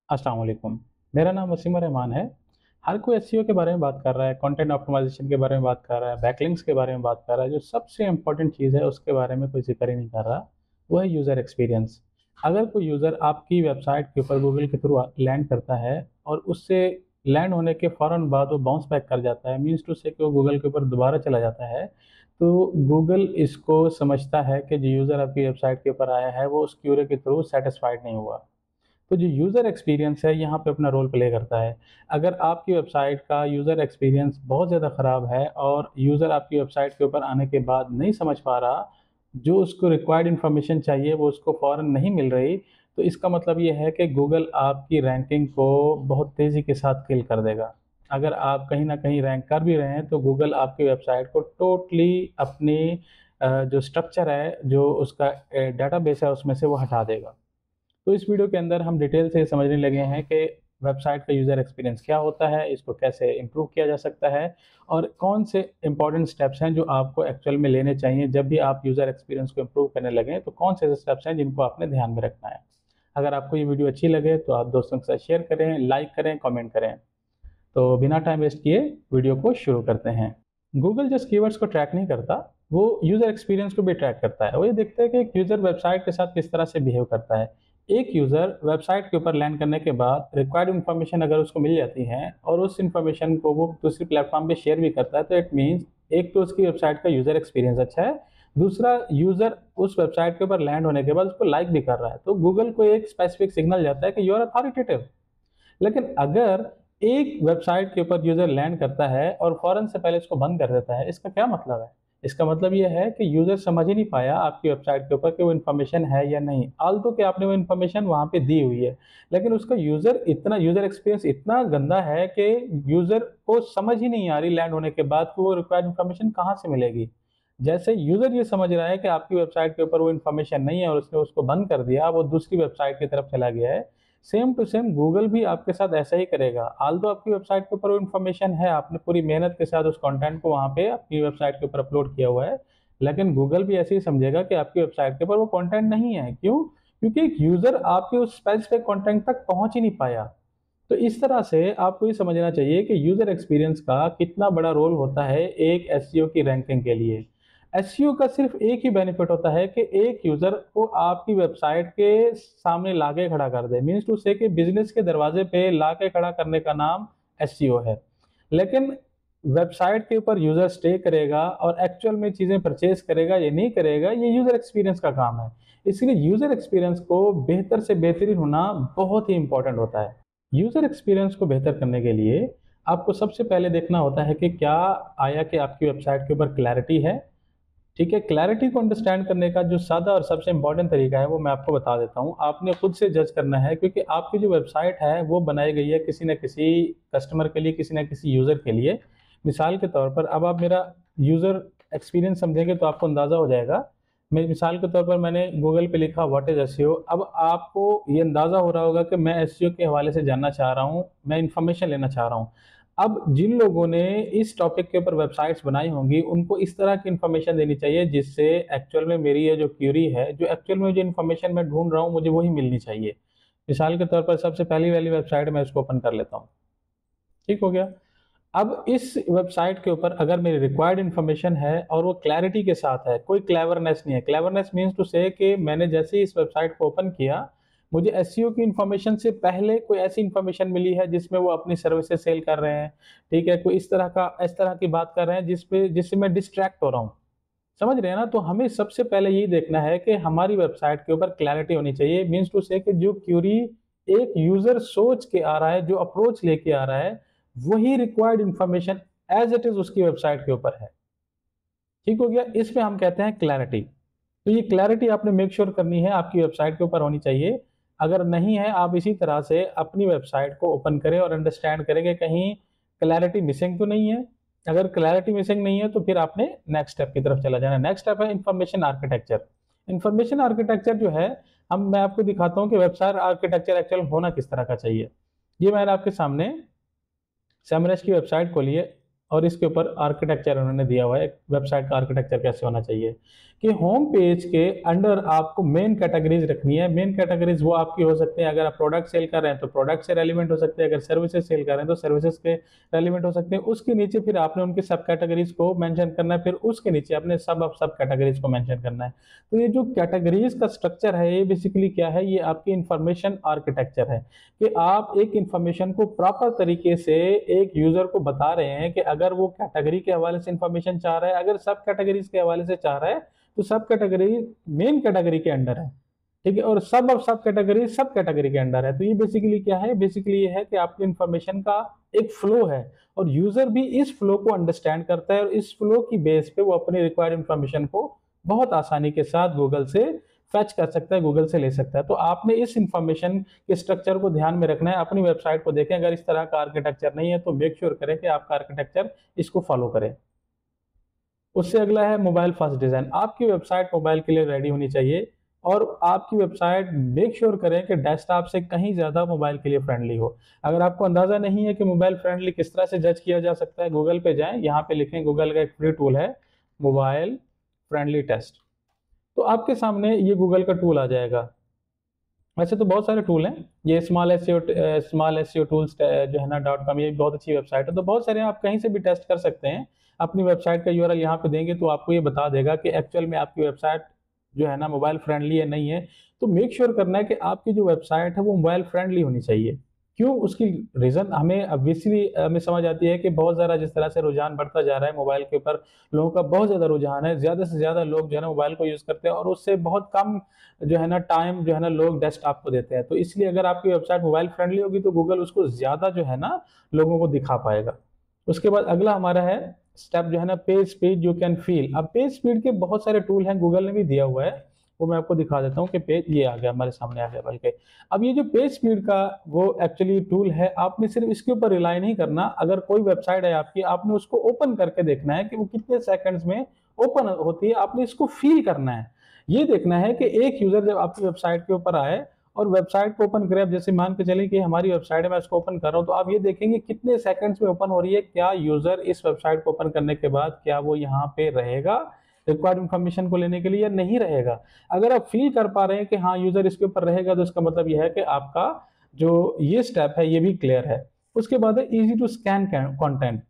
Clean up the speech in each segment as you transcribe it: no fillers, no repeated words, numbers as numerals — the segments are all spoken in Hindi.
अस्सलाम वालेकुम। मेरा नाम वसीम रहमान है। हर कोई एसईओ के बारे में बात कर रहा है, कंटेंट ऑप्टिमाइज़ेशन के बारे में बात कर रहा है, बैकलिंक्स के बारे में बात कर रहा है। जो सबसे इम्पोर्टेंट चीज़ है उसके बारे में कोई ज़िक्र ही नहीं कर रहा, वो है यूज़र एक्सपीरियंस। अगर कोई यूज़र आपकी वेबसाइट के ऊपर गूगल के थ्रू लैंड करता है और उससे लैंड होने के फ़ौरन बाद वो बाउंस बैक कर जाता है, मीन्स टू से कि वो गूगल के ऊपर दोबारा चला जाता है, तो गूगल इसको समझता है कि जो यूज़र आपकी वेबसाइट के ऊपर आया है, वो उस क्यूरी के थ्रू सैटिस्फाइड नहीं हुआ। तो जो यूज़र एक्सपीरियंस है यहाँ पे अपना रोल प्ले करता है। अगर आपकी वेबसाइट का यूज़र एक्सपीरियंस बहुत ज़्यादा ख़राब है और यूज़र आपकी वेबसाइट के ऊपर आने के बाद नहीं समझ पा रहा, जो उसको रिक्वायर्ड इन्फॉर्मेशन चाहिए वो उसको फ़ौरन नहीं मिल रही, तो इसका मतलब ये है कि गूगल आपकी रैंकिंग को बहुत तेज़ी के साथ किल कर देगा। अगर आप कहीं न कहीं रैंक कर भी रहे हैं तो गूगल आपकी वेबसाइट को टोटली अपनी जो स्ट्रक्चर है, जो उसका डेटाबेस है उसमें से वो हटा देगा। तो इस वीडियो के अंदर हम डिटेल से समझने लगे हैं कि वेबसाइट का यूज़र एक्सपीरियंस क्या होता है, इसको कैसे इम्प्रूव किया जा सकता है और कौन से इंपॉर्टेंट स्टेप्स हैं जो आपको एक्चुअल में लेने चाहिए जब भी आप यूज़र एक्सपीरियंस को इम्प्रूव करने लगें, तो कौन से ऐसे स्टेप्स हैं जिनको आपने ध्यान में रखना है। अगर आपको ये वीडियो अच्छी लगे तो आप दोस्तों के साथ शेयर करें, लाइक करें, कमेंट करें। तो बिना टाइम वेस्ट किए वीडियो को शुरू करते हैं। गूगल जस्ट कीवर्ड्स को ट्रैक नहीं करता, वो यूज़र एक्सपीरियंस को भी ट्रैक करता है। वो ये देखता है कि एक यूज़र वेबसाइट के साथ किस तरह से बिहेव करता है। एक यूज़र वेबसाइट के ऊपर लैंड करने के बाद रिक्वायर्ड इन्फॉर्मेशन अगर उसको मिल जाती है और उस इन्फॉर्मेशन को वो दूसरी प्लेटफॉर्म पे शेयर भी करता है, तो इट मीन्स एक तो उसकी वेबसाइट का यूज़र एक्सपीरियंस अच्छा है, दूसरा यूज़र उस वेबसाइट के ऊपर लैंड होने के बाद उसको लाइक भी कर रहा है। तो गूगल को एक स्पेसिफिक सिग्नल जाता है कि यू आर अथॉरिटेटिव। लेकिन अगर एक वेबसाइट के ऊपर यूज़र लैंड करता है और फ़ौरन से पहले इसको बंद कर देता है, इसका क्या मतलब है? इसका मतलब ये है कि यूज़र समझ ही नहीं पाया आपकी वेबसाइट के ऊपर कि वो इन्फॉर्मेशन है या नहीं। आल्तो कि आपने वो इन्फॉर्मेशन वहाँ पे दी हुई है, लेकिन उसका यूज़र एक्सपीरियंस इतना गंदा है कि यूज़र को समझ ही नहीं आ रही लैंड होने के बाद कि वो रिक्वायर्ड इन्फॉर्मेशन कहाँ से मिलेगी। जैसे यूज़र ये समझ रहा है कि आपकी वेबसाइट के ऊपर वो इन्फॉर्मेशन नहीं है और उसने उसको बंद कर दिया, वो दूसरी वेबसाइट की तरफ चला गया है, सेम टू सेम गूगल भी आपके साथ ऐसा ही करेगा। आल्दो आपकी वेबसाइट के ऊपर वो इन्फॉर्मेशन है, आपने पूरी मेहनत के साथ उस कंटेंट को वहाँ पे अपनी वेबसाइट के ऊपर अपलोड किया हुआ है, लेकिन गूगल भी ऐसे ही समझेगा कि आपकी वेबसाइट के ऊपर वो कंटेंट नहीं है। क्यों? क्योंकि एक यूज़र आपके उस स्पेसिफिक कंटेंट तक पहुँच ही नहीं पाया। तो इस तरह से आपको ये समझना चाहिए कि यूज़र एक्सपीरियंस का कितना बड़ा रोल होता है एक एसईओ की रैंकिंग के लिए। एसईओ का सिर्फ एक ही बेनिफिट होता है कि एक यूज़र को आपकी वेबसाइट के सामने लाके खड़ा कर दे। मीन्स टू से कि बिज़नेस के दरवाजे पे लाके खड़ा करने का नाम एसईओ है। लेकिन वेबसाइट के ऊपर यूज़र स्टे करेगा और एक्चुअल में चीज़ें परचेज़ करेगा या नहीं करेगा, ये यूज़र एक्सपीरियंस का काम है। इसलिए यूज़र एक्सपीरियंस को बेहतर से बेहतरीन होना बहुत ही इम्पोर्टेंट होता है। यूज़र एक्सपीरियंस को बेहतर करने के लिए आपको सबसे पहले देखना होता है कि क्या आया कि आपकी वेबसाइट के ऊपर क्लैरिटी है। ठीक है, क्लैरिटी को अंडरस्टैंड करने का जो सादा और सबसे इम्पोर्टेंट तरीका है वो मैं आपको बता देता हूँ। आपने खुद से जज करना है, क्योंकि आपकी जो वेबसाइट है वो बनाई गई है किसी न किसी कस्टमर के लिए, किसी न किसी यूज़र के लिए। मिसाल के तौर पर अब आप मेरा यूज़र एक्सपीरियंस समझेंगे तो आपको अंदाज़ा हो जाएगा। मैं मिसाल के तौर पर मैंने गूगल पे लिखा व्हाट इज़ एसईओ। अब आपको ये अंदाज़ा हो रहा होगा कि मैं एसईओ के हवाले से जानना चाह रहा हूँ, मैं इन्फॉर्मेशन लेना चाह रहा हूँ। अब जिन लोगों ने इस टॉपिक के ऊपर वेबसाइट्स बनाई होंगी, उनको इस तरह की इन्फॉर्मेशन देनी चाहिए जिससे एक्चुअल में मेरी ये जो क्यूरी है, जो एक्चुअल में जो इन्फॉर्मेशन मैं ढूँढ रहा हूँ, मुझे वही मिलनी चाहिए। मिसाल के तौर पर सबसे पहली वाली वेबसाइट मैं इसको ओपन कर लेता हूँ, ठीक हो गया? अब इस वेबसाइट के ऊपर अगर मेरी रिक्वायर्ड इन्फॉर्मेशन है और वो क्लैरिटी के साथ है, कोई क्लेवरनेस नहीं है। क्लेवरनेस मीन्स टू से कि मैंने जैसे ही इस वेबसाइट को ओपन किया, मुझे एसईओ की इन्फॉर्मेशन से पहले कोई ऐसी इन्फॉर्मेशन मिली है जिसमें वो अपनी सर्विसेज सेल कर रहे हैं, ठीक है? कोई इस तरह की बात कर रहे हैं जिससे मैं डिस्ट्रैक्ट हो रहा हूँ। समझ रहे हैं ना? तो हमें सबसे पहले यही देखना है कि हमारी वेबसाइट के ऊपर क्लैरिटी होनी चाहिए। मीन्स टू से कि जो क्यूरी एक यूज़र सोच के आ रहा है, जो अप्रोच लेके आ रहा है, वही required information as it is उसकी वेबसाइट के ऊपर है। ठीक हो गया? इसमें हम कहते हैं क्लैरिटी। तो ये क्लैरिटी आपने मेक श्योर करनी है, आपकी वेबसाइट के ऊपर होनी चाहिए। अगर नहीं है, आप इसी तरह से अपनी वेबसाइट को ओपन करें और अंडरस्टैंड करें कि कहीं क्लैरिटी मिसिंग तो नहीं है। अगर क्लैरिटी मिसिंग नहीं है तो फिर आपने नेक्स्ट स्टेप की तरफ चला जाना है। नेक्स्ट स्टेप है इन्फॉर्मेशन आर्किटेक्चर। इन्फॉर्मेशन आर्किटेक्चर जो है, हम मैं आपको दिखाता हूँ कि वेबसाइट आर्किटेक्चर एक्चुअल होना किस तरह का चाहिए। ये मैंने आपके सामने सेमरस की वेबसाइट खोली है और इसके ऊपर आर्किटेक्चर उन्होंने दिया हुआ है, वेबसाइट का आर्किटेक्चर कैसे होना चाहिए। कि होम पेज के अंडर आपको मेन कैटेगरीज रखनी है। मेन कैटेगरीज वो आपकी हो सकते हैं, अगर आप प्रोडक्ट सेल कर रहे हैं तो प्रोडक्ट से रेलिवेंट हो सकते हैं, अगर सर्विसेज सेल कर रहे हैं तो सर्विसेज के रेलिवेंट हो सकते हैं। उसके नीचे फिर आपने उनके सब कैटेगरीज को मेंशन करना है, फिर उसके नीचे अपने सब कैटेगरीज को मेंशन करना है। तो ये जो कैटेगरीज का स्ट्रक्चर है ये बेसिकली क्या है, ये आपकी इंफॉर्मेशन आर्किटेक्चर है कि आप एक इंफॉर्मेशन को प्रॉपर तरीके से एक यूजर को बता रहे हैं कि अगर वो कैटेगरी के हवाले से इंफॉर्मेशन चाह रहा है, अगर सब कैटेगरीज के हवाले से चाह रहा है तो सब कैटेगरी मेन कैटेगरी के अंडर है, ठीक है, और सब कैटेगरी सब कैटेगरी के अंडर है। तो ये बेसिकली क्या है, बेसिकली ये है कि आपकी इंफॉर्मेशन का एक फ्लो है और यूजर भी इस फ्लो को अंडरस्टैंड करता है और इस फ्लो की बेस पे वो अपनी रिक्वायर्ड इंफॉर्मेशन को बहुत आसानी के साथ गूगल से फैच कर सकता है, गूगल से ले सकता है। तो आपने इस इंफॉर्मेशन के स्ट्रक्चर को ध्यान में रखना है, अपनी वेबसाइट को देखें, अगर इस तरह का आर्किटेक्चर नहीं है तो मेक श्योर करें कि आपका आर्किटेक्चर इसको फॉलो करे। उससे अगला है मोबाइल फर्स्ट डिजाइन। आपकी वेबसाइट मोबाइल के लिए रेडी होनी चाहिए और आपकी वेबसाइट मेक श्योर करें कि डेस्कटॉप से कहीं ज्यादा मोबाइल के लिए फ्रेंडली हो। अगर आपको अंदाजा नहीं है कि मोबाइल फ्रेंडली किस तरह से जज किया जा सकता है, गूगल पे जाएं, यहाँ पे लिखें, गूगल का एक फ्री टूल है मोबाइल फ्रेंडली टेस्ट, तो आपके सामने ये गूगल का टूल आ जाएगा। वैसे तो बहुत सारे टूल हैं, ये स्मॉल एसईओ टूल्स जो है ना .com, ये बहुत अच्छी वेबसाइट है, तो बहुत सारे आप कहीं से भी टेस्ट कर सकते हैं। अपनी वेबसाइट का यूआरएल यहाँ पे देंगे तो आपको ये बता देगा कि एक्चुअल में आपकी वेबसाइट जो है ना मोबाइल फ्रेंडली है नहीं है। तो मेक श्योर करना है कि आपकी जो वेबसाइट है वो मोबाइल फ्रेंडली होनी चाहिए। क्यों, उसकी रीजन हमें ऑब्वियसली हमें समझ आती है कि बहुत ज़्यादा जिस तरह से रुझान बढ़ता जा रहा है मोबाइल के ऊपर, लोगों का बहुत ज़्यादा रुझान है, ज़्यादा से ज़्यादा लोग जो है ना मोबाइल को यूज़ करते हैं और उससे बहुत कम जो है ना टाइम जो है ना लोग डेस्कटॉप को देते हैं। तो इसलिए अगर आपकी वेबसाइट मोबाइल फ्रेंडली होगी तो गूगल उसको ज़्यादा जो है ना लोगों को दिखा पाएगा। उसके बाद अगला हमारा है स्टेप जो है ना page speed you can feel. अब पेज स्पीड के बहुत सारे टूल हैं, गूगल ने भी दिया हुआ है, वो मैं आपको दिखा देता हूँ कि पेज ये आ गया हमारे सामने आ गया। बल्कि अब ये जो पेज स्पीड का वो एक्चुअली टूल है, आपने सिर्फ इसके ऊपर रिलाई नहीं करना। अगर कोई वेबसाइट है आपकी, आपने उसको ओपन करके देखना है कि वो कितने सेकंड्स में ओपन होती है, आपने इसको फील करना है। ये देखना है कि एक यूजर जब आपकी वेबसाइट के ऊपर आए और वेबसाइट को ओपन करें, अब जैसे मान के चलिए कि हमारी वेबसाइट है, मैं इसको ओपन कर रहा हूं, तो आप ये देखेंगे कितने सेकंड्स में ओपन हो रही है, क्या यूजर इस वेबसाइट को ओपन करने के बाद क्या वो यहाँ पे रहेगा रिक्वायर्ड इन्फॉर्मेशन को लेने के लिए या नहीं रहेगा। अगर आप फील कर पा रहे हैं कि हाँ यूजर इसके ऊपर रहेगा, तो इसका मतलब यह है कि आपका जो ये स्टेप है ये भी क्लियर है। उसके बाद है easy to scan content.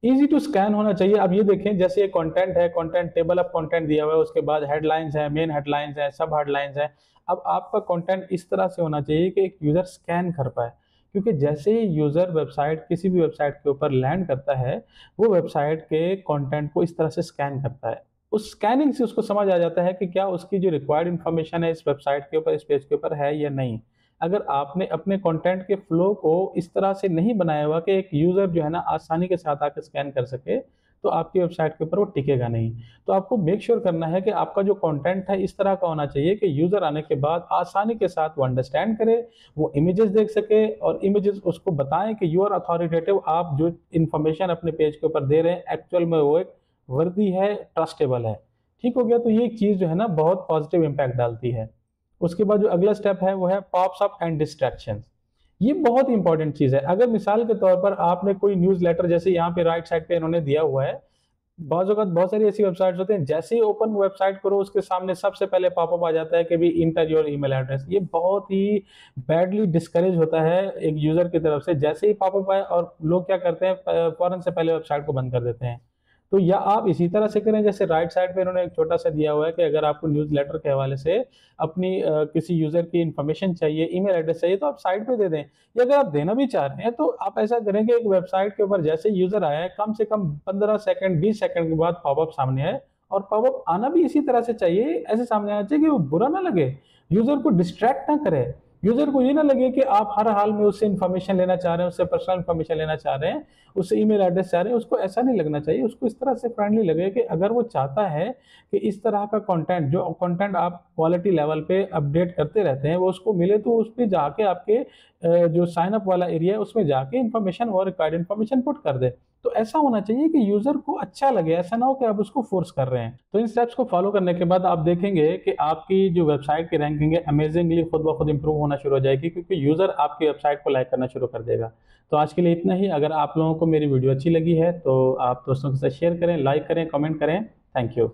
Easy to scan होना चाहिए। अब ये देखें, जैसे ये कंटेंट है, कंटेंट टेबल ऑफ कंटेंट दिया हुआ है, उसके बाद हेडलाइंस है, मेन हेडलाइंस है, सब हेडलाइंस है। अब आपका कंटेंट इस तरह से होना चाहिए कि एक यूजर स्कैन कर पाए, क्योंकि जैसे ही यूजर वेबसाइट किसी भी वेबसाइट के ऊपर लैंड करता है, वो वेबसाइट के कंटेंट को इस तरह से स्कैन करता है। उस स्कैनिंग से उसको समझ आ जाता है कि क्या उसकी जो रिक्वायर्ड इन्फॉर्मेशन है इस वेबसाइट के ऊपर, इस पेज के ऊपर है या नहीं। अगर आपने अपने कंटेंट के फ्लो को इस तरह से नहीं बनाया हुआ कि एक यूजर जो है ना आसानी के साथ आकर स्कैन कर सके, तो आपकी वेबसाइट के ऊपर वो टिकेगा नहीं। तो आपको मेक श्योर करना है कि आपका जो कंटेंट है इस तरह का होना चाहिए कि यूजर आने के बाद आसानी के साथ वो अंडरस्टैंड करे, वो इमेजेस देख सके और इमेजेस उसको बताएं कि यू आर अथॉरिटेटिव, आप जो इंफॉर्मेशन अपने पेज के ऊपर दे रहे हैं एक्चुअल में वो एक वर्दी है, ट्रस्टेबल है। ठीक हो गया, तो ये चीज जो है ना बहुत पॉजिटिव इंपैक्ट डालती है। उसके बाद जो अगला स्टेप है वो है पॉप्स अप एंड डिस्ट्रैक्शंस। ये बहुत इंपॉर्टेंट चीज है। अगर मिसाल के तौर पर आपने कोई न्यूज लेटर, जैसे यहाँ पे राइट साइड पे इन्होंने दिया हुआ है, बहुत सारी ऐसी वेबसाइट्स होते हैं, जैसे ही ओपन वेबसाइट करो उसके सामने सबसे पहले पॉपअप आ जाता है कि भी इंटर योर ईमेल एड्रेस। ये बहुत ही बैडली डिस्करेज होता है एक यूजर की तरफ से। जैसे ही पॉपअप आए और लोग क्या करते हैं, फौरन से पहले वेबसाइट को बंद कर देते हैं। तो या आप इसी तरह से करें, जैसे राइट साइड पे इन्होंने एक छोटा सा दिया हुआ है कि अगर आपको न्यूज़ लेटर के हवाले से अपनी किसी यूजर की इंफॉर्मेशन चाहिए, ईमेल एड्रेस चाहिए, तो आप साइड पे दे दें। या अगर आप देना भी चाह रहे हैं तो आप ऐसा करें कि एक वेबसाइट के ऊपर जैसे यूजर आया है, कम से कम 15 सेकंड 20 सेकंड के बाद पॉपअप सामने आए, और पॉपअप आना भी इसी तरह से चाहिए, ऐसे सामने आना चाहिए कि वो बुरा ना लगे, यूजर को डिस्ट्रैक्ट ना करे, यूजर को ये ना लगे कि आप हर हाल में उससे इन्फॉर्मेशन लेना चाह रहे हैं, उससे पर्सनल इन्फॉर्मेशन लेना चाह रहे हैं, उससे ईमेल एड्रेस चाह रहे हैं। उसको ऐसा नहीं लगना चाहिए, उसको इस तरह से फ्रेंडली लगे कि अगर वो चाहता है कि इस तरह का कंटेंट, जो कंटेंट आप क्वालिटी लेवल पे अपडेट करते रहते हैं, वो उसको मिले, तो उस पर जाके आपके जो साइन अप वाला एरिया है उसमें जाके इन्फॉर्मेशन और रिक्वायर्ड इन्फॉर्मेशन पुट कर दे। तो ऐसा होना चाहिए कि यूजर को अच्छा लगे, ऐसा ना हो कि आप उसको फोर्स कर रहे हैं। तो इन स्टेप्स को फॉलो करने के बाद आप देखेंगे कि आपकी जो वेबसाइट की रैंकिंग है अमेजिंगली खुद ब खुद इंप्रूव होना शुरू हो जाएगी, क्योंकि यूजर आपकी वेबसाइट को लाइक करना शुरू कर देगा। तो आज के लिए इतना ही। अगर आप लोगों को मेरी वीडियो अच्छी लगी है तो आप दोस्तों के साथ शेयर करें, लाइक करें, कमेंट करें। Thank you.